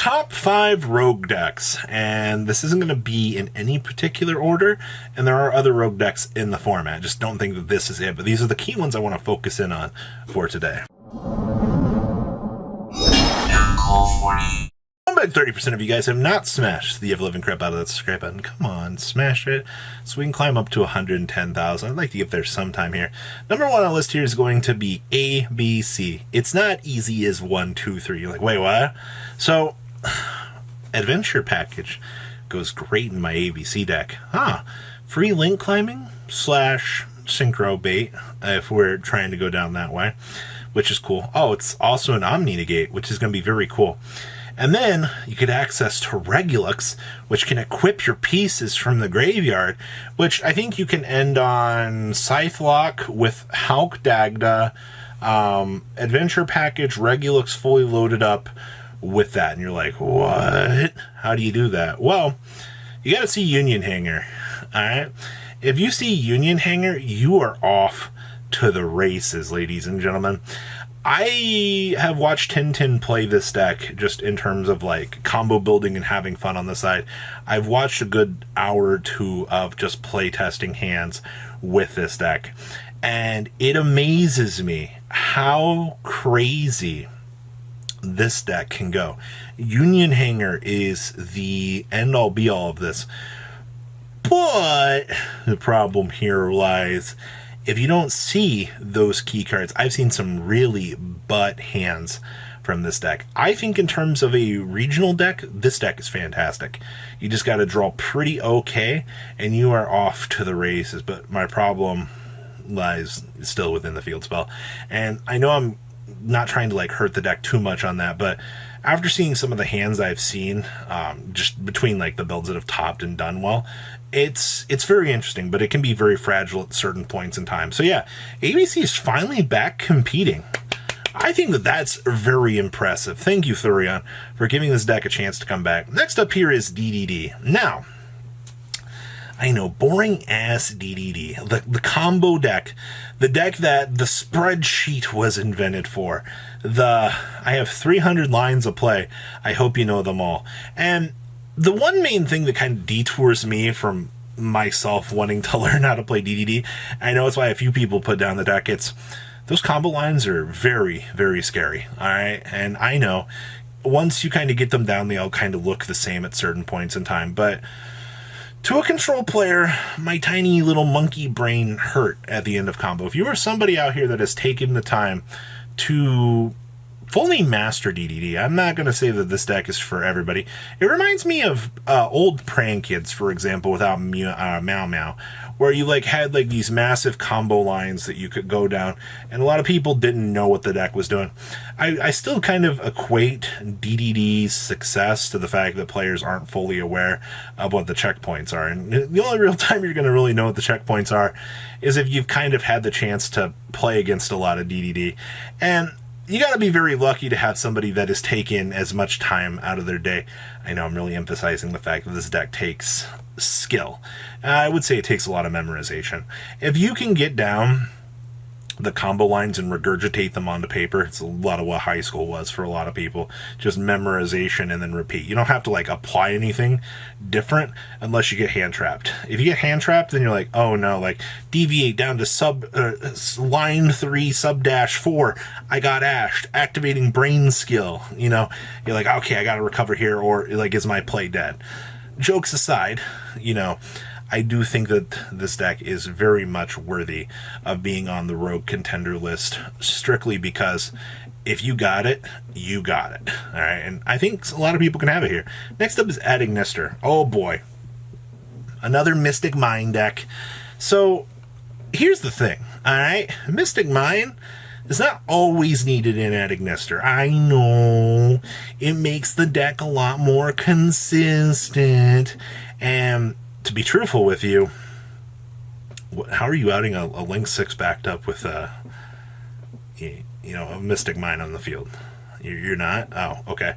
top 5 rogue decks, and this isn't going to be in any particular order, and there are other rogue decks in the format. Just don't think that this is it, but these are the key ones I want to focus in on for today. 30% of you guys have not smashed the ever-living crap out of that subscribe button. Come on, smash it so we can climb up to 110,000. I'd like to get there sometime here. Number 1 on the list here is going to be ABC. It's not easy as 1, 2, 3. You're like, wait, what? So, Adventure Package goes great in my ABC deck. Free link climbing / synchro bait if we're trying to go down that way, which is cool. Oh, it's also an Omni Negate, which is going to be very cool. And then you get access to Regulux, which can equip your pieces from the graveyard, which I think you can end on Scythelock with Hauk Dagda, Adventure Package, Regulux fully loaded up with that. And you're like, what? How do you do that? Well, you got to see Union Hanger, all right? If you see Union Hanger, you are off to the races, ladies and gentlemen. I have watched Tintin play this deck just in terms of like combo building and having fun on the side. I've watched a good hour or 2 of just play testing hands with this deck. And it amazes me how crazy this deck can go. Union Hanger is the end-all be-all of this. But the problem here lies, if you don't see those key cards, I've seen some really butt hands from this deck. I think in terms of a regional deck, this deck is fantastic. You just got to draw pretty okay, and you are off to the races. But my problem lies still within the field spell. And I know I'm not trying to like hurt the deck too much on that, but after seeing some of the hands I've seen, just between like the builds that have topped and done well, it's very interesting, but it can be very fragile at certain points in time. So yeah, ABC is finally back competing. I think that that's very impressive. Thank you, Thurion, for giving this deck a chance to come back. Next up here is DDD. Now, I know, boring ass DDD, the combo deck, the deck that the spreadsheet was invented for. I have 300 lines of play. I hope you know them all. And the one main thing that kind of detours me from myself wanting to learn how to play DDD, I know it's why a few people put down the deck, it's those combo lines are very, very scary. All right. And I know once you kind of get them down, they all kind of look the same at certain points in time. But to a control player, my tiny little monkey brain hurt at the end of combo. If you are somebody out here that has taken the time to fully master DDD, I'm not going to say that this deck is for everybody. It reminds me of old Praying Kids, for example, without Meow Meow, where you like had like these massive combo lines that you could go down, and a lot of people didn't know what the deck was doing. I still kind of equate DDD's success to the fact that players aren't fully aware of what the checkpoints are, and the only real time you're going to really know what the checkpoints are is if you've kind of had the chance to play against a lot of DDD. And you got to be very lucky to have somebody that has taken as much time out of their day. I know I'm really emphasizing the fact that this deck takes skill. I would say it takes a lot of memorization. If you can get down the combo lines and regurgitate them onto paper, it's a lot of what high school was for a lot of people. Just memorization and then repeat. You don't have to like apply anything different unless you get hand trapped. If you get hand trapped, then you're like, oh no, like deviate down to line 3 sub-4. I got ashed. Activating brain skill. You know, you're like, okay, I got to recover here, or like, is my play dead? Jokes aside, you know, I do think that this deck is very much worthy of being on the Rogue Contender list, strictly because if you got it, you got it. All right, and I think a lot of people can have it here. Next up is Adagnister. Oh boy, another Mystic Mine deck. So here's the thing, all right? Mystic Mine is not always needed in Adagnister. I know it makes the deck a lot more consistent, and to be truthful with you, how are you outing a Link 6 backed up with a Mystic Mine on the field? You're not? Oh, okay.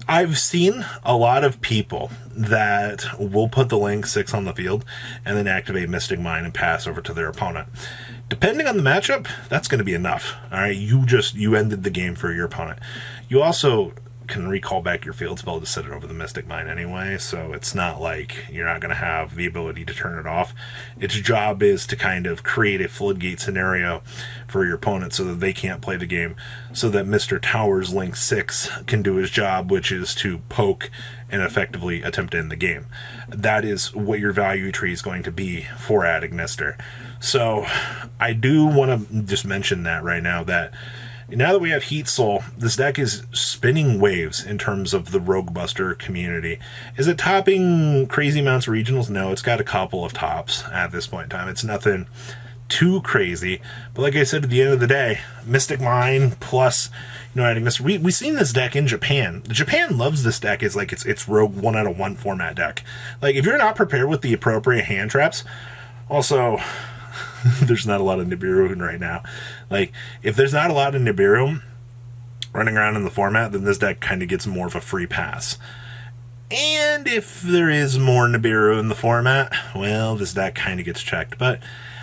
I've seen a lot of people that will put the Link 6 on the field and then activate Mystic Mine and pass over to their opponent. Depending on the matchup, that's going to be enough. All right, you ended the game for your opponent. You also can recall back your field spell to set it over the Mystic Mine anyway, so it's not like you're not going to have the ability to turn it off. Its job is to kind of create a floodgate scenario for your opponent so that they can't play the game, so that Mr. Towers Link 6 can do his job, which is to poke and effectively attempt to end the game. That is what your value tree is going to be for Agnister. So I do want to just mention that right now, that now that we have Heat Soul, this deck is spinning waves in terms of the Rogue Buster community. Is it topping crazy amounts of regionals? No, it's got a couple of tops at this point in time. It's nothing too crazy. But like I said, at the end of the day, Mystic Mine plus, adding this. We've seen this deck in Japan. Japan loves this deck as like it's Rogue 1 out of 1 format deck. Like, if you're not prepared with the appropriate hand traps, also... there's not a lot of Nibiru right now. Like, if there's not a lot of Nibiru running around in the format, then this deck kind of gets more of a free pass. And if there is more Nibiru in the format, well, this deck kind of gets checked. But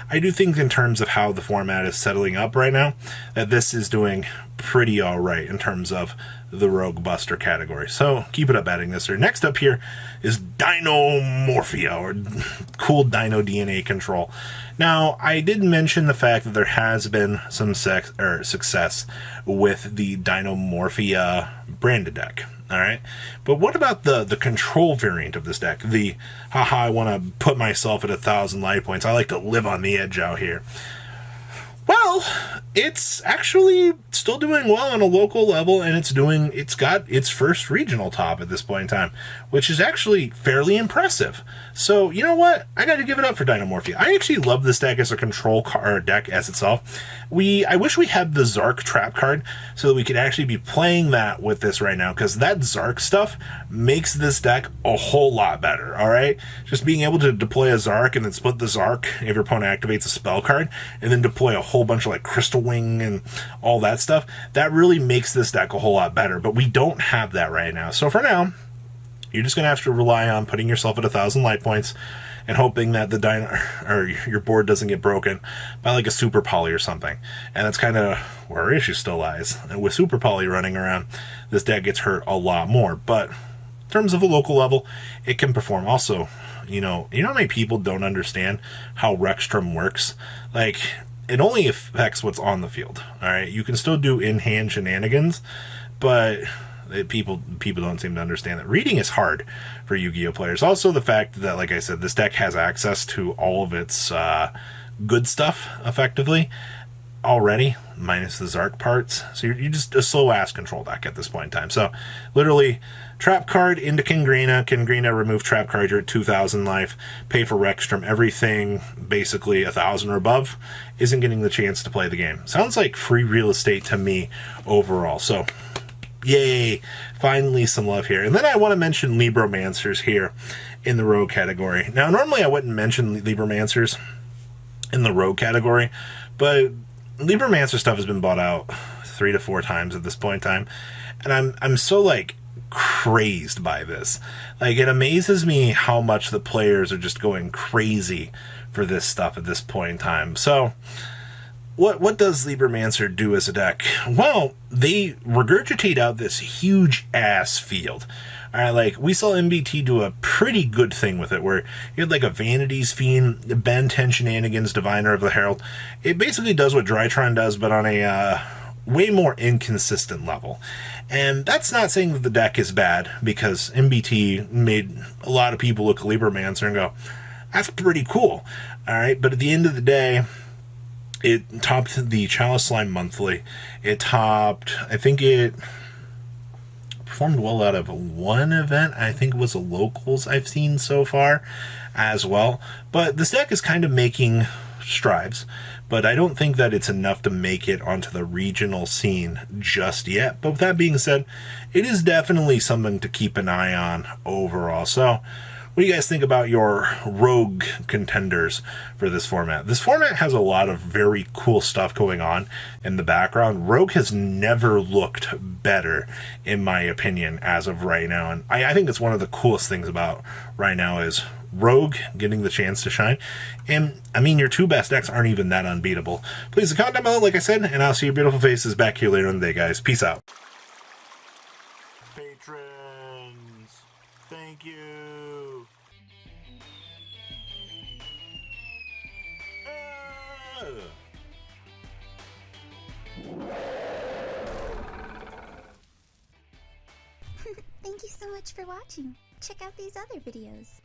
I do think in terms of how the format is settling up right now, that this is doing pretty all right in terms of the Rogue Buster category. So keep it up, Agnister. Next up here is Dino Morphe, or cool Dino DNA control. Now, I did mention the fact that there has been some success with the Dino Morphe branded deck. All right, but what about the control variant of this deck? The, haha, I want to put myself at 1,000 life points. I like to live on the edge out here. Well, it's actually still doing well on a local level, and it's got its first regional top at this point in time, which is actually fairly impressive. So, you know what? I got to give it up for Dino Morphe. I actually love this deck as a control card deck as itself. I wish we had the Zark trap card so that we could actually be playing that with this right now, because that Zark stuff makes this deck a whole lot better, all right? Just being able to deploy a Zark and then split the Zark if your opponent activates a spell card, and then deploy a whole bunch of like Crystal Wing and all that stuff, that really makes this deck a whole lot better, but we don't have that right now. So for now, you're just going to have to rely on putting yourself at 1,000 light points and hoping that the your board doesn't get broken by like a Super Poly or something. And that's kind of where our issue still lies. And with Super Poly running around, this deck gets hurt a lot more. But in terms of a local level, it can perform. Also, you know how many people don't understand how Rexstrom works? Like, it only affects what's on the field. All right, you can still do in-hand shenanigans, but people don't seem to understand that. Reading is hard for Yu-Gi-Oh players. Also, the fact that, like I said, this deck has access to all of its good stuff effectively already, minus the Zark parts. So you're just a slow-ass control deck at this point in time. So literally, trap card into Kingrina, remove trap card, you're at 2,000 life, pay for Rexstrom, everything basically 1,000 or above isn't getting the chance to play the game. Sounds like free real estate to me overall. So yay, finally some love here. And then I want to mention Libramancers here in the Rogue category. Now, normally I wouldn't mention Libramancers in the Rogue category, but Libramancer stuff has been bought out 3 to 4 times at this point in time, and I'm so like crazed by this. Like, it amazes me how much the players are just going crazy for this stuff at this point in time. So what does Libramancer do as a deck? Well, they regurgitate out this huge ass field. All right, like, we saw MBT do a pretty good thing with it, where you had like a Vanity's Fiend, Ben 10 Shenanigans, Diviner of the Herald. It basically does what Drytron does, but on a way more inconsistent level. And that's not saying that the deck is bad, because MBT made a lot of people look at Libramancer and go, that's pretty cool. All right, but at the end of the day, it topped the Chalice Slime Monthly. It topped, I think it performed well out of one event. I think it was a locals I've seen so far as well. But this deck is kind of making strides, but I don't think that it's enough to make it onto the regional scene just yet. But with that being said, it is definitely something to keep an eye on overall. So what do you guys think about your Rogue contenders for this format? This format has a lot of very cool stuff going on in the background. Rogue has never looked better, in my opinion, as of right now. And I think it's one of the coolest things about right now is Rogue getting the chance to shine. And, I mean, your 2 best decks aren't even that unbeatable. Please comment down below, like I said, and I'll see your beautiful faces back here later in the day, guys. Peace out. Thank you. Thank you so much for watching. Check out these other videos.